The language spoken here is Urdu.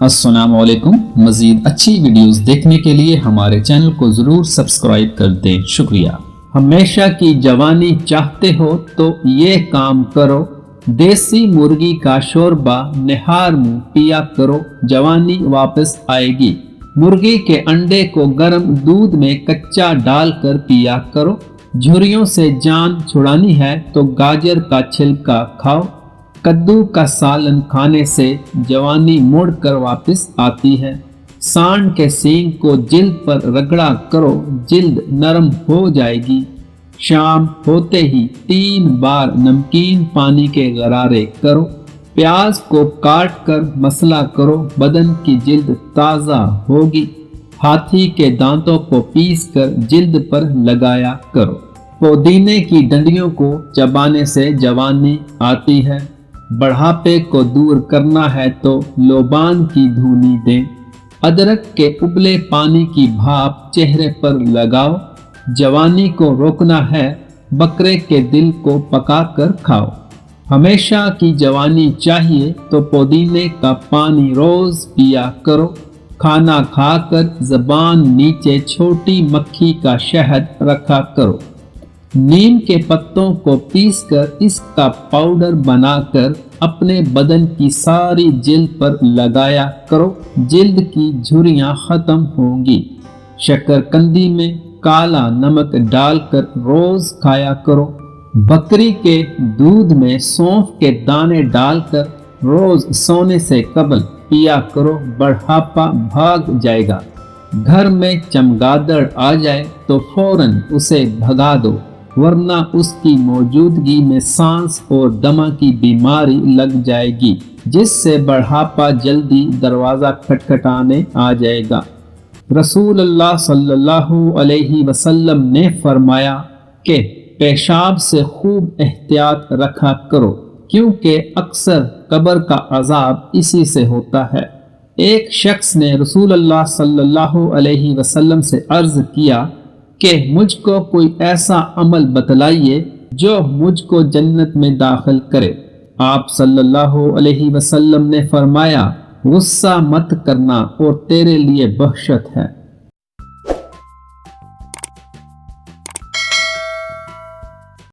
السلام علیکم۔ مزید اچھی ویڈیوز دیکھنے کے لیے ہمارے چینل کو ضرور سبسکرائب کر دیں، شکریہ۔ ہمیشہ کی جوانی چاہتے ہو تو یہ کام کرو، دیسی مرغی کا شوربہ نہار منہ پیا کرو، جوانی واپس آئے گی۔ مرغی کے انڈے کو گرم دودھ میں کچا ڈال کر پیا کرو۔ جھریوں سے جان چھڑانی ہے تو گاجر کا چھلکا کھاؤ۔ کدو کا سالن کھانے سے جوانی مڑ کر واپس آتی ہے۔ سانڈ کے سینگ کو جلد پر رگڑا کرو، جلد نرم ہو جائے گی۔ شام ہوتے ہی 3 بار نمکین پانی کے غرارے کرو۔ پیاز کو کاٹ کر مسئلہ کرو، بدن کی جلد تازہ ہوگی۔ ہاتھی کے دانتوں کو پیس کر جلد پر لگایا کرو۔ پودینے کی ڈنڈیوں کو چبانے سے جوانی آتی ہے۔ بڑھاپے کو دور کرنا ہے تو لوبان کی دھونی دیں۔ ادرک کے ابلے پانی کی بھاپ چہرے پر لگاؤ۔ جوانی کو روکنا ہے، بکرے کے دل کو پکا کر کھاؤ۔ ہمیشہ کی جوانی چاہیے تو پودینے کا پانی روز پیا کرو۔ کھانا کھا کر زبان نیچے چھوٹی مکھی کا شہد رکھا کرو۔ نیم کے پتوں کو پیس کر اس کا پاؤڈر بنا کر اپنے بدن کی ساری جلد پر لگایا کرو، جلد کی جھریاں ختم ہوں گی۔ شکرکندی میں کالا نمک ڈال کر روز کھایا کرو۔ بکری کے دودھ میں سونف کے دانے ڈال کر روز سونے سے قبل پیا کرو، بڑھاپا بھاگ جائے گا۔ گھر میں چمگادڑ آ جائے تو فوراً اسے بھگا دو، ورنہ اس کی موجودگی میں سانس اور دمہ کی بیماری لگ جائے گی، جس سے بڑھاپا جلدی دروازہ کھٹکھٹانے آ جائے گا۔ رسول اللہ صلی اللہ علیہ وسلم نے فرمایا کہ پیشاب سے خوب احتیاط رکھا کرو، کیونکہ اکثر قبر کا عذاب اسی سے ہوتا ہے۔ ایک شخص نے رسول اللہ صلی اللہ علیہ وسلم سے عرض کیا کہ مجھ کو کوئی ایسا عمل بتلائیے جو مجھ کو جنت میں داخل کرے۔ آپ صلی اللہ علیہ وسلم نے فرمایا، غصہ مت کرنا اور تیرے لیے بخشت ہے۔